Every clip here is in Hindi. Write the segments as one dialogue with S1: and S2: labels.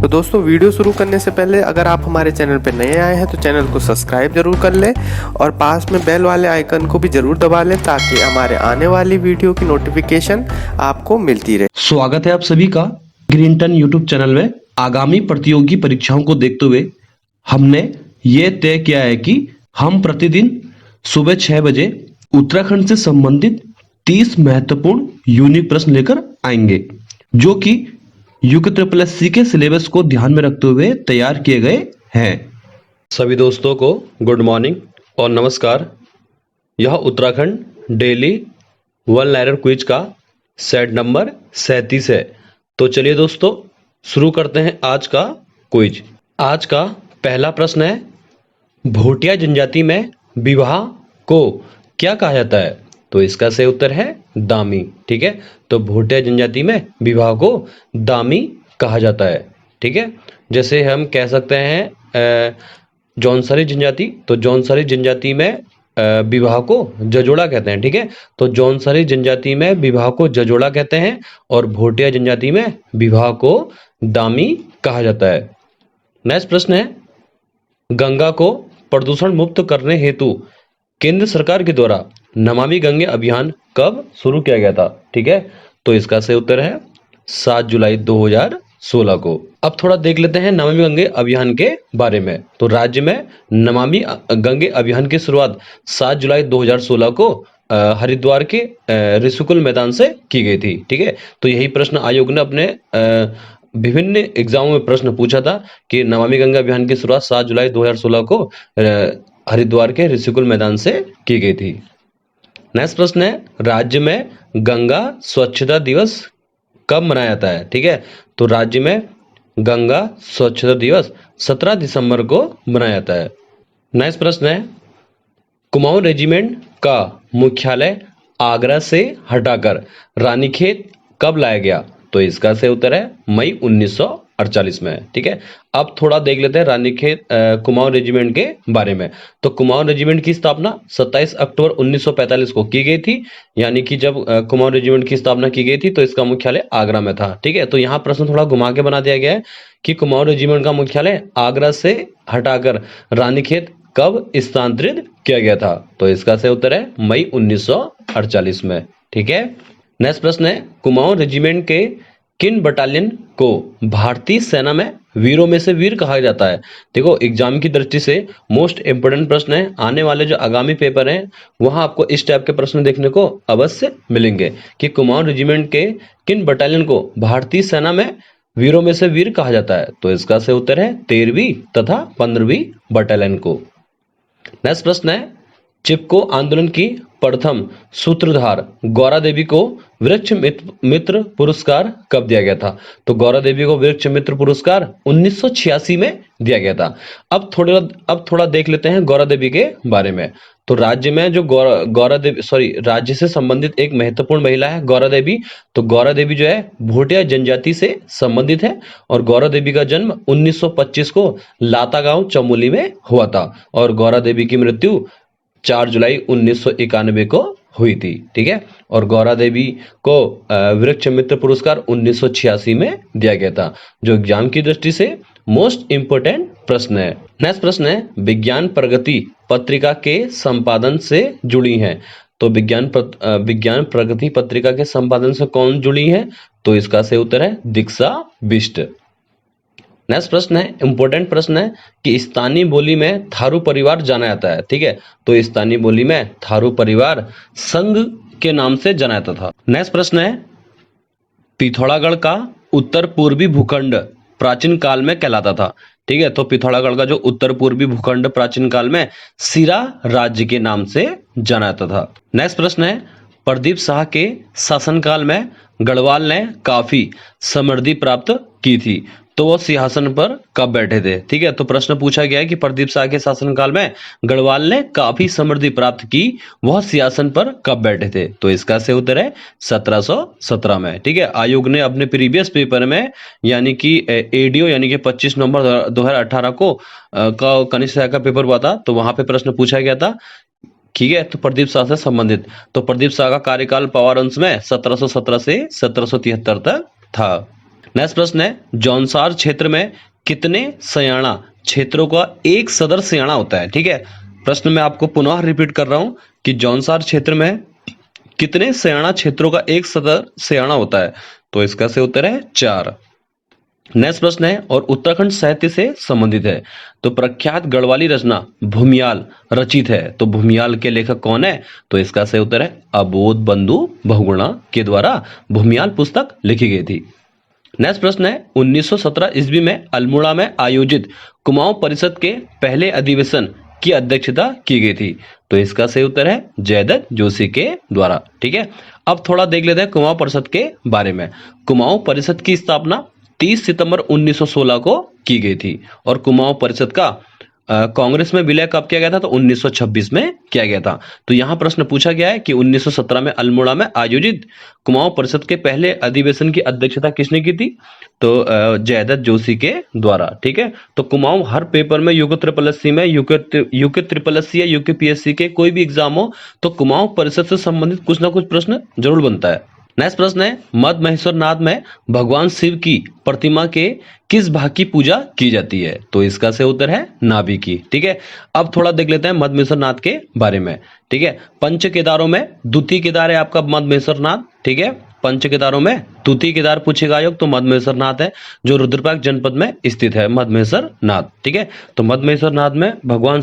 S1: तो दोस्तों वीडियो शुरू करने से पहले अगर आप हमारे चैनल पर नए आए हैं तो चैनल को सब्सक्राइब जरूर कर लें और पास में बेल वाले आइकन को भी जरूर दबा लें ताकि हमारे आने वाली वीडियो की नोटिफिकेशन आपको मिलती रहे।
S2: स्वागत है आप सभी का ग्रीनटन यूट्यूब चैनल में। आगामी प्रतियोगी परीक्षाओं को देखते हुए हमने ये तय किया है कि हम प्रतिदिन सुबह 6 बजे उत्तराखंड से संबंधित 30 महत्वपूर्ण यूनिक प्रश्न लेकर आएंगे, जो कि यूके ट्रिपल एस सी के सिलेबस को ध्यान में रखते हुए तैयार किए गए हैं। सभी दोस्तों को गुड मॉर्निंग और नमस्कार। यह Uttarakhand daily one liner quiz का सेट नंबर 37 है। तो चलिए दोस्तों शुरू करते हैं आज का क्विज। आज का पहला प्रश्न है, भोटिया जनजाति में विवाह को क्या कहा जाता है? तो इसका सही उत्तर है दामी। ठीक है, तो भोटिया जनजाति में विवाह को दामी कहा जाता है। ठीक है, जैसे हम कह सकते हैं जौनसारी जनजाति, तो जौनसारी जनजाति में विवाह को जजोड़ा कहते हैं। ठीक है, तो जौनसारी जनजाति में विवाह को जजोड़ा कहते हैं और भोटिया जनजाति में विवाह को दामी कहा जाता है। नेक्स्ट प्रश्न है, गंगा को प्रदूषण मुक्त करने हेतु केंद्र सरकार के द्वारा नमामि गंगे अभियान कब शुरू किया गया था? ठीक है, तो इसका सही उत्तर है 7 जुलाई 2016 को। अब थोड़ा देख लेते हैं नमामि गंगे अभियान के बारे में। तो राज्य में नमामि गंगे अभियान की शुरुआत 7 जुलाई 2016 को हरिद्वार के ऋषिकुल मैदान से की गई थी। ठीक है, तो यही प्रश्न आयोग ने अपने विभिन्न एग्जामों में प्रश्न पूछा था कि नमामि गंगा अभियान की शुरुआत 7 जुलाई 2016 को हरिद्वार के ऋषिकुल मैदान से की गई थी। नेक्स्ट प्रश्न है, राज्य में गंगा स्वच्छता दिवस कब मनाया जाता है? ठीक है, तो राज्य में गंगा स्वच्छता दिवस 17 दिसंबर को मनाया जाता है। नेक्स्ट प्रश्न है, कुमाऊं रेजिमेंट का मुख्यालय आगरा से हटाकर रानीखेत कब लाया गया? तो इसका सही उत्तर है मई 1948 में। ठीक है, अब थोड़ा देख लेते हैं रानीखेत कुमाऊं रेजिमेंट के बारे में। तो कुमाऊं रेजिमेंट की स्थापना 27 अक्टूबर 1945 को की गई थी, यानी कि जब कुमाऊं रेजिमेंट की स्थापना की गई थी तो इसका मुख्यालय आगरा में था। ठीक है, तो यहाँ प्रश्न थोड़ा घुमा के बना दिया गया है कि कुमाऊं रेजिमेंट का मुख्यालय आगरा से हटाकर रानीखेत कब स्थानांतरित किया गया था? तो इसका सही उत्तर है मई 1948 में। ठीक है, नेक्स्ट प्रश्न है, कुमाऊं रेजिमेंट के किन बटालियन को भारतीय सेना में वीरों में से वीर कहा जाता है? देखो एग्जाम की दृष्टि से मोस्ट इंपोर्टेंट प्रश्न है। आने वाले जो आगामी पेपर हैं वहां आपको इस टाइप के प्रश्न देखने को अवश्य मिलेंगे कि कुमाऊं रेजिमेंट के किन बटालियन को भारतीय सेना में वीरों में से वीर कहा जाता है? तो इसका सही उत्तर है 13वीं तथा 15वीं बटालियन को। नेक्स्ट प्रश्न है, चिपको आंदोलन की प्रथम सूत्रधार गौरा देवी को वृक्ष मित्र पुरस्कार कब दिया गया था? तो गौरा देवी को वृक्ष मित्र पुरस्कार 1986 में दिया गया था। अब थोड़ा देख लेते हैं गौरा देवी के बारे में। तो राज्य में जो राज्य से संबंधित एक महत्वपूर्ण महिला है गौरा देवी। तो गौरा देवी जो है भोटिया जनजाति से संबंधित है और गौरा देवी का जन्म 1925 को लाता गांव चमोली में हुआ था और गौरा देवी की मृत्यु 4 जुलाई 1991 को हुई थी। ठीक है, और गौरा देवी को वृक्ष मित्र पुरस्कार 1986 में दिया गया था, जो एग्जाम की दृष्टि से मोस्ट इंपोर्टेंट प्रश्न है। नेक्स्ट प्रश्न है, विज्ञान प्रगति पत्रिका के संपादन से जुड़ी हैं। तो विज्ञान प्रगति पत्रिका के संपादन से कौन जुड़ी है? तो इसका सही उत्तर है दीक्षा बिष्ट। नेक्स्ट प्रश्न है, इंपॉर्टेंट प्रश्न है कि स्थानीय बोली में थारू परिवार जाना जाता है। ठीक है, तो स्थानीय बोली में थारू परिवार संघ के नाम से जाना जाता था। नेक्स्ट प्रश्न है, पिथौरागढ़ का उत्तर पूर्वी भूखंड प्राचीन काल में कहलाता था। ठीक है, तो पिथौरागढ़ का जो उत्तर पूर्वी भूखंड प्राचीन काल में सिरा राज्य के नाम से जाना जाता था। नेक्स्ट प्रश्न है, प्रदीप शाह के शासनकाल में गढ़वाल ने काफी समृद्धि प्राप्त की थी, तो वो सिंहासन पर कब बैठे थे? ठीक है, तो प्रश्न पूछा गया है कि प्रदीप शाह के शासनकाल में गढ़वाल ने काफी समृद्धि प्राप्त की, वह सिंहासन पर कब बैठे थे? तो इसका सही उत्तर है 1717 में। ठीक है, आयोग ने अपने प्रीवियस पेपर में यानी कि एडीओ यानी कि 25 नवंबर 2018 को कनिष्ठ का पेपर हुआ था, तो वहां पे प्रश्न पूछा गया था। ठीक है, तो प्रदीप शाह से संबंधित, तो प्रदीप शाह का कार्यकाल पवार वंश में 1717 से 1773 तक था। नेक्स्ट प्रश्न है, जौनसार क्षेत्र में कितने सयाणा क्षेत्रों का एक सदर सयाणा होता है? ठीक है, प्रश्न मैं आपको पुनः रिपीट कर रहा हूं कि जौनसार क्षेत्र में कितने सयाणा क्षेत्रों का एक सदर सयाणा होता है? तो इसका सही उत्तर है 4। नेक्स्ट प्रश्न है, और उत्तराखंड साहित्य से संबंधित है, तो प्रख्यात गढ़वाली रचना भूमियाल रचित है, तो भूमियाल के लेखक कौन है? तो इसका सही उत्तर है अबोध बंधु बहुगुणा के द्वारा भूमियाल पुस्तक लिखी गई थी। नेक्स्ट प्रश्न है, 1917 ईस्वी में अल्मोड़ा में आयोजित कुमाऊं परिषद के पहले अधिवेशन की अध्यक्षता की गई थी, तो इसका सही उत्तर है जयदत्त जोशी के द्वारा। ठीक है, अब थोड़ा देख लेते हैं कुमाऊं परिषद के बारे में। कुमाऊं परिषद की स्थापना 30 सितंबर 1916 को की गई थी, और कुमाऊं परिषद का कांग्रेस में विलय कब किया गया था? तो 1926 में किया गया था। तो यहां प्रश्न पूछा गया है कि 1917 में अल्मोड़ा में आयोजित कुमाऊं परिषद के पहले अधिवेशन की अध्यक्षता किसने की थी? तो जयदत्त जोशी के द्वारा। ठीक है, तो कुमाऊं हर पेपर में यूके ट्रिपल एससी में यूके ट्रिपल एससी या यूके पीएससी के कोई भी एग्जाम हो तो कुमाऊं परिषद से संबंधित कुछ ना कुछ प्रश्न जरूर बनता है। नेक्स्ट प्रश्न है, मध्य महेश्वर नाथ में भगवान शिव की प्रतिमा के किस भाग की पूजा की जाती है? तो इसका सही उत्तर है नाभि की। ठीक है, अब थोड़ा देख लेते हैं मध्य महेश्वर नाथ के बारे में। ठीक है, पंच केदारों में द्वितीय केदार है आपका मध्य महेश्वर नाथ। ठीक है, पंच केदारों में द्वितीय केदार पूछेगा योग तो मध्य महेश्वर नाथ है, जो रुद्रप्रयाग जनपद में स्थित है मध्य महेश्वर नाथ। ठीक है, तो मध्य महेश्वर नाथ में भगवान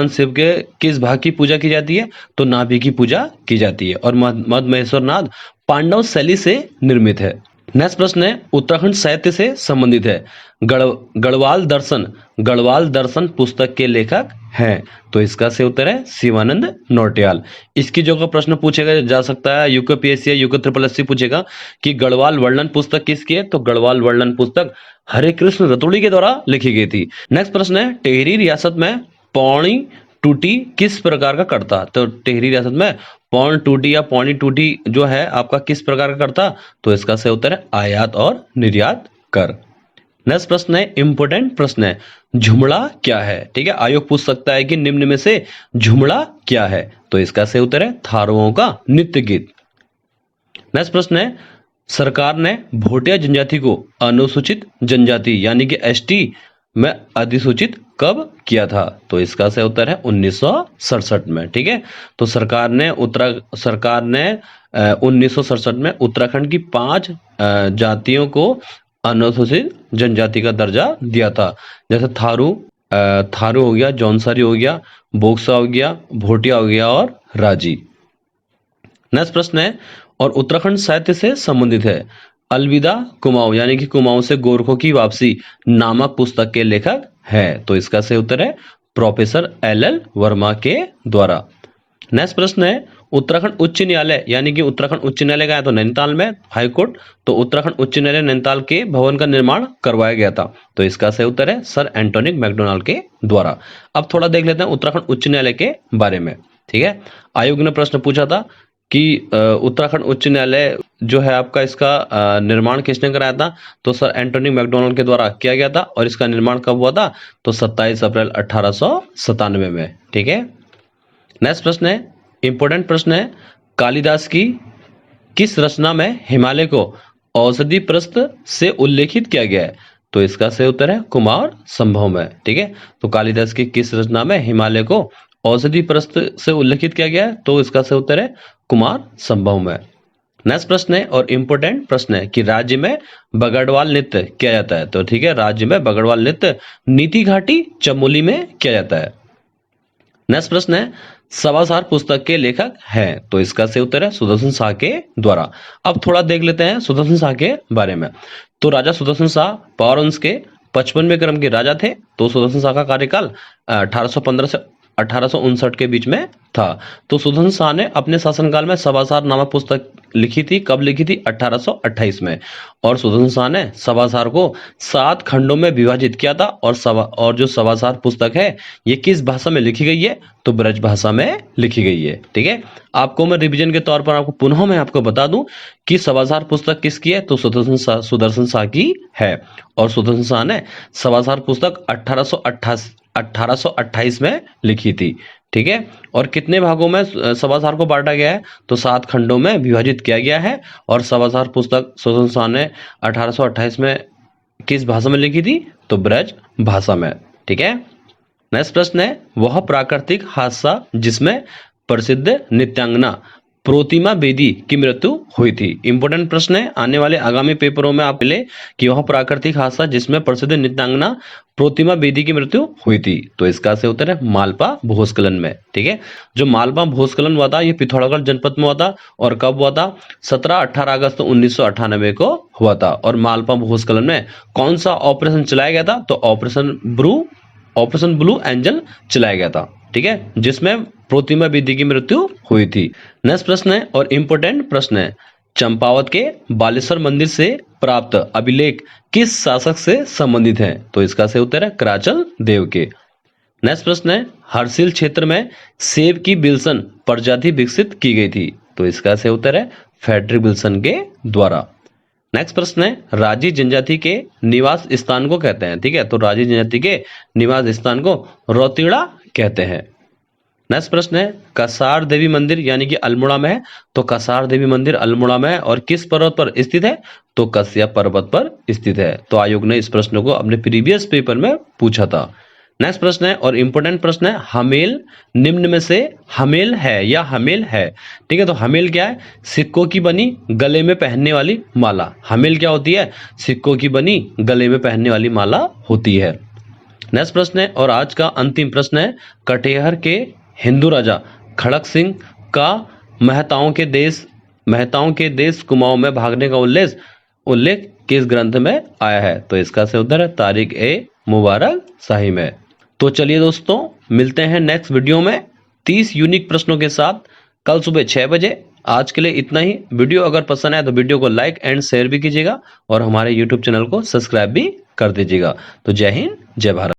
S2: शिव के किस भाग की पूजा की जाती है? तो नाभि की पूजा की जाती है, और मध्य महेश्वर नाथ पांडव शैली से निर्मित है। नेक्स्ट प्रश्न है, उत्तराखंड साहित्य से संबंधित है, गढ़वाल दर्शन पुस्तक के लेखक हैं, तो इसका सही उत्तर है शिवानंद नौटियाल। इसकी जगह प्रश्न पूछेगा जा सकता है यूके पीएससी या यूके ट्रिपल एससी पूछेगा कि गढ़वाल वर्णन पुस्तक किसकी है? तो गढ़वाल वर्णन पुस्तक हरे कृष्ण रतुड़ी के द्वारा लिखी गई थी। नेक्स्ट प्रश्न है, टिहरी रियासत में पौनी टूटी किस प्रकार का करता? तो टिहरी रियासत में पौन टूटी या पौनी टूटी जो है आपका किस प्रकार का करता? तो इसका सही उत्तर है आयात और निर्यात कर। नेक्स्ट प्रश्न है, इंपोर्टेंट प्रश्न है, झुमड़ा क्या है? ठीक है, आयोग पूछ सकता है कि निम्न में से झुमड़ा क्या है? तो इसका सही उत्तर है थारुओं का नृत्य गीत। नेक्स्ट प्रश्न है, सरकार ने भोटिया जनजाति को अनुसूचित जनजाति यानी कि एसटी में अधिसूचित कब किया था? तो इसका सही उत्तर है 1967 में। ठीक है, तो सरकार ने 1967 में उत्तराखंड की 5 जातियों को अनुसूचित जनजाति का दर्जा दिया था, जैसे थारू हो गया, जौनसारी हो गया, बोक्सा हो गया, भोटिया हो गया और राजी। नेक्स्ट प्रश्न है, और उत्तराखंड साहित्य से संबंधित है, अलविदा कुमाऊं यानी कि कुमाऊं से गोरखों की वापसी नामक पुस्तक के लेखक है, तो इसका सही उत्तर है प्रोफेसर LL वर्मा के द्वारा। नेक्स्ट प्रश्न है, उत्तराखंड उच्च न्यायालय यानी कि उत्तराखंड उच्च न्यायालय का है तो नैनीताल में हाईकोर्ट, तो उत्तराखंड उच्च न्यायालय नैनीताल के भवन का निर्माण करवाया गया था, तो इसका सही उत्तर है सर एंटोनी मैकडोनाल्ड के द्वारा। अब थोड़ा देख लेते हैं उत्तराखंड उच्च न्यायालय के बारे में। ठीक है, आयोग ने प्रश्न पूछा था कि उत्तराखंड उच्च न्यायालय जो है आपका इसका निर्माण किसने कराया था? तो सर एंटोनी मैकडोनाल्ड के द्वारा किया गया था, और इसका निर्माण कब हुआ था? तो 27 अप्रैल 1897 में। ठीक है, नेक्स्ट प्रश्न है, इंपोर्टेंट प्रश्न है, कालिदास की किस रचना में हिमालय को औषधि प्रस्थ से उल्लेखित किया गया है? तो इसका सही उत्तर है कुमार संभव में। ठीक है, तो कालिदास की किस रचना में हिमालय को औषधि प्रस्थ से उल्लेखित किया गया है? तो इसका सही उत्तर है कुमार संभव में। नेक्स्ट प्रश्न है, और इंपोर्टेंट प्रश्न है कि राज्य में बगड़वाल नृत्य किया जाता है? तो ठीक है, राज्य में बगड़वाल नृत्य नीति घाटी चमोली में किया जाता है। नेक्स्ट प्रश्न है, सवासार पुस्तक के लेखक हैं? तो इसका सही उत्तर है सुदर्शन शाह के द्वारा। अब थोड़ा देख लेते हैं सुदर्शन शाह के बारे में। तो राजा सुदर्शन शाह पारवंश के 55वें क्रम के राजा थे। तो सुदर्शन शाह का कार्यकाल 1815 से 1859 के बीच में था। तो सुदर्शन शाह ने अपने शासनकाल में सवासार नामक पुस्तक लिखी थी। कब लिखी थी? 1828 में। और सुदर्शन शाह ने सवासार को 7 खंडों में विभाजित किया था। और जो सवासार पुस्तक है ये किस भाषा में लिखी गई है? तो ब्रज भाषा में लिखी गई है। ठीक है, आपको मैं रिवीजन के तौर पर पुनः मैं आपको बता दूं कि सवासार पुस्तक किसकी है? तो सुदर्शन शाह की है। और सुदर्शन शाह ने सवासार पुस्तक 1828 में लिखी थी। ठीक है, और कितने भागों में सभासार को बांटा गया है? तो 7 खंडों में विभाजित किया गया है। और सभासार पुस्तक स्वतंत्र शाह ने 1828 में किस भाषा में लिखी थी? तो ब्रज भाषा में। ठीक है, नेक्स्ट प्रश्न है, वह प्राकृतिक हादसा जिसमें प्रसिद्ध नृत्यांगना प्रोतिमा बेदी की मृत्यु हुई थी। इंपॉर्टेंट प्रश्न है, आने वाले आगामी पेपरों में आप मिले कि वह प्राकृतिक हादसा जिसमें प्रसिद्ध नृत्यांगना प्रोतिमा बेदी की मृत्यु हुई थी। तो इसका से उत्तर है मालपा भूस्खलन में। ठीक है, जो मालपा भूस्खलन हुआ था ये पिथौरागढ़ जनपद में हुआ था। और कब हुआ था? 17-18 अगस्त 1998 को हुआ था। और मालपा भूस्खलन में कौन सा ऑपरेशन चलाया गया था? तो ऑपरेशन ब्लू एंजल चलाया गया था। ठीक है, जिसमें प्रोतिमा बेदी की मृत्यु हुई थी। नेक्स्ट प्रश्न है और इंपोर्टेंट प्रश्न है, चंपावत के बालेश्वर मंदिर से प्राप्त अभिलेख किस शासक से संबंधित है? तो इसका सही उत्तर है कराचल देव के। नेक्स्ट प्रश्न है, हरसिल क्षेत्र में सेब की विल्सन प्रजाति विकसित की गई थी। तो इसका सही उत्तर है फ्रेडरिक विल्सन के द्वारा। नेक्स्ट प्रश्न है, राजी जनजाति के निवास स्थान को कहते हैं। ठीक है, तो राजी जनजाति के निवास स्थान को रौतीड़ा कहते हैं। नेक्स्ट प्रश्न है, कसार देवी मंदिर यानी कि अल्मोड़ा में है। तो कसार देवी मंदिर अल्मोड़ा में है और किस पर्वत पर स्थित है? तो कश्यप पर्वत पर स्थित है। तो आयोग ने इस प्रश्न को अपने प्रीवियस पेपर में पूछा था। नेक्स्ट प्रश्न है और इंपोर्टेंट प्रश्न है, हमेल निम्न में से हमेल है या हमेल है? ठीक है, तो हमेल क्या है? सिक्कों की बनी गले में पहनने वाली माला। हमेल क्या होती है? सिक्कों की बनी गले में पहनने वाली माला होती है। नेक्स्ट प्रश्न है और आज का अंतिम प्रश्न है, कटिहार के हिंदू राजा खड़क सिंह का महताओं के देश कुमाऊं में भागने का उल्लेख किस ग्रंथ में आया है? तो इसका सही उत्तर है तारीख ए मुबारक शाही में। तो चलिए दोस्तों, मिलते हैं नेक्स्ट वीडियो में 30 यूनिक प्रश्नों के साथ कल सुबह 6 बजे। आज के लिए इतना ही। वीडियो अगर पसंद आए तो वीडियो को लाइक एंड शेयर भी कीजिएगा और हमारे YouTube चैनल को सब्सक्राइब भी कर दीजिएगा। तो जय हिंद, जय भारत।